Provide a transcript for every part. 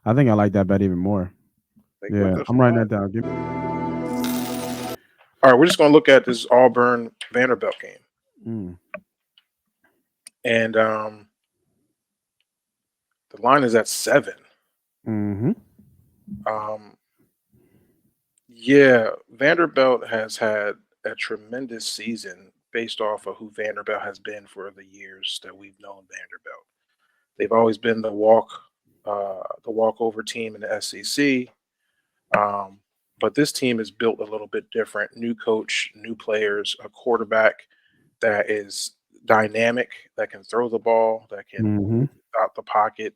I think I like that bet even more. Take a look Yeah, at I'm writing that down. All right, we're just going to look at this Auburn Vanderbilt game, Mm, and the line is at 7. mm-hmm. Um, yeah, Vanderbilt has had a tremendous season based off of who Vanderbilt has been for the years that we've known Vanderbilt. They've always been the walkover team in the SEC. Um, but this team is built a little bit different. New coach, new players, a quarterback that is dynamic, that can throw the ball, that can Mm-hmm. move out the pocket.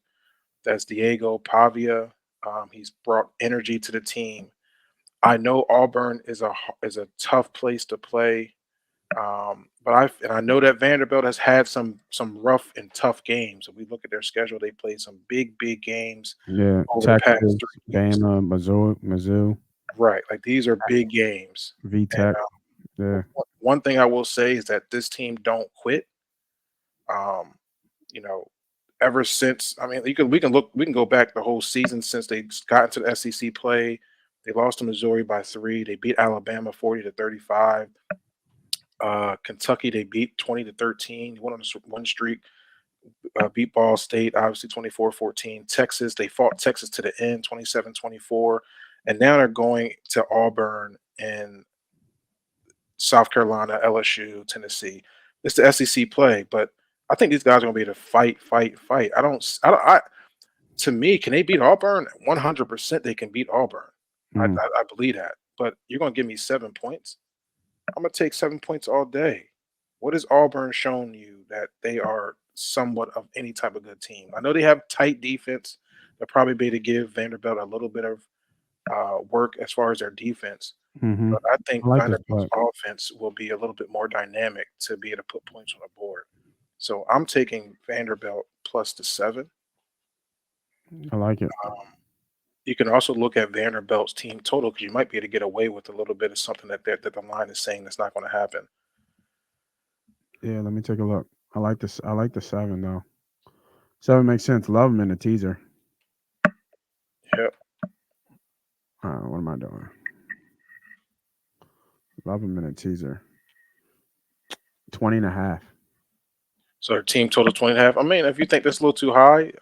That's Diego Pavia. He's brought energy to the team. I know Auburn is a tough place to play, but I know that Vanderbilt has had some rough and tough games. If we look at their schedule, they played some big games Yeah, over the past Texas, 3 weeks. Bama, Mizzou, Right, like these are big games. And VTech. Yeah. one thing I will say is that this team don't quit. Um, you know, ever since I mean, we can go back the whole season since they got into the SEC play. They lost to Missouri by 3. They beat Alabama 40-35. Kentucky they beat 20-13. They went on a one streak. Beat Ball State obviously 24-14. Texas they fought Texas to the end 27-24, and now they're going to Auburn and South Carolina, LSU, Tennessee. It's the SEC play, but I think these guys are going to be able to fight. To me, can they beat Auburn? 100% they can beat Auburn. Mm. I believe that. But you're going to give me 7 points? I'm going to take 7 points all day. What has Auburn shown you that they are somewhat of any type of good team? I know they have tight defense. They'll probably be able to give Vanderbilt a little bit of work as far as their defense. Mm-hmm. But I think I like this Vanderbilt's bet. offense will be a little bit more dynamic to be able to put points on the board. So I'm taking Vanderbilt plus the 7. I like it. Um, you can also look at Vanderbilt's team total because you might be able to get away with a little bit of something that the line is saying that's not going to happen. Yeah, let me take a look. I like this. I like the 7 though. 7 makes sense. Love them in the teaser. Yep. What am I doing? Love them in a teaser. 20 and a half. So their team total 20.5. I mean, if you think that's a little too high,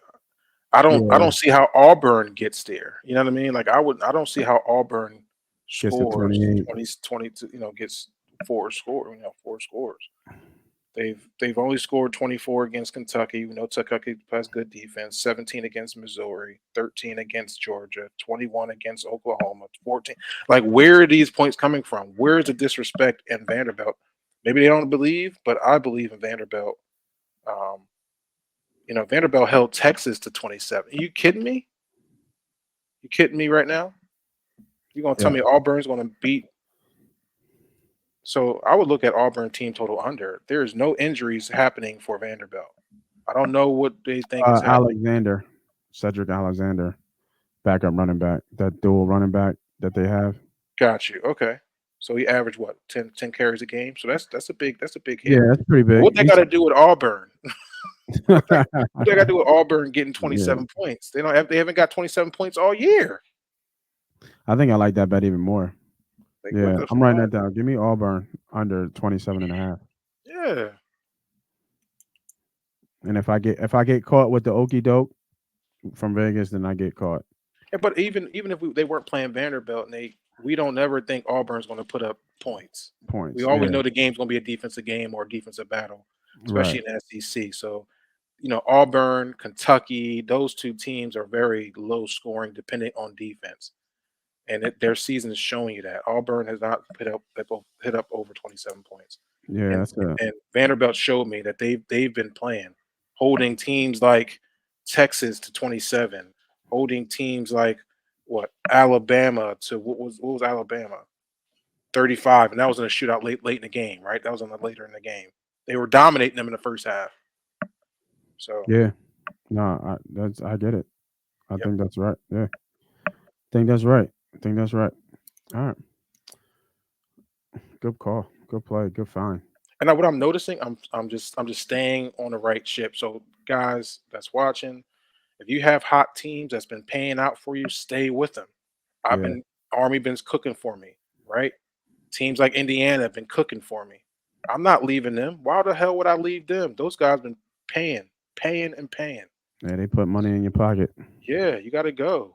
I Yeah, don't see how Auburn gets there. You know what I mean? Like I don't see how Auburn gets to scores 28. 20 gets four scores. They've only scored 24 against Kentucky. We know Kentucky has good defense. 17 against Missouri, 13 against Georgia, 21 against Oklahoma, 14. Like where are these points coming from? Where is the disrespect in Vanderbilt? Maybe they don't believe, but I believe in Vanderbilt. Um, Vanderbilt held Texas to 27. Are you kidding me? You kidding me right now? You gonna tell Yeah. me Auburn's gonna beat? So I would look at Auburn team total under. There is no injuries happening for Vanderbilt. I don't know what they think is happening. Alexander, Cedric Alexander, backup running back. That dual running back that they have. Got you. Okay. So he averaged what 10 carries a game. So that's a big Yeah, hit. that's pretty But big. what they got to do with Auburn? What they got to do with Auburn getting Yeah, 27 points? They haven't got 27 points all year. I think I like that bet even more. Like look Yeah, at I'm writing that down. Give me Auburn under 27 and a half. yeah. And if I get caught with the okey doke from Vegas, then I get caught. Yeah, but even if they weren't playing Vanderbilt, and we don't never think Auburn's going to put up points. We Points. always Yeah. know the game's going to be a defensive game or a defensive battle, especially Right. in the SEC. So, Auburn, Kentucky, those two teams are very low scoring, depending on defense, and their season is showing you that Auburn has not hit up over 27 points, Yeah, and that's a and Vanderbilt showed me that they've been playing, holding teams like Texas to 27, holding teams like what Alabama to what was Alabama 35, and that was in a shootout late in the game, right? That was on the later in the game. They were dominating them in the first half. So, yeah. No, I get it. I yep. think that's right. Yeah. Think that's right. I think that's right. All right. Good call. Good play. Good find. And what I'm noticing, I'm just staying on the right ship. So, guys that's watching, If you have hot teams that's been paying out for you, stay with them. Yeah. Army been cooking for me, right? Teams like Indiana have been cooking for me. I'm not leaving them. Why the hell would I leave them? Those guys been paying, paying, and paying. Yeah, they put money in your pocket. Yeah, you got to go.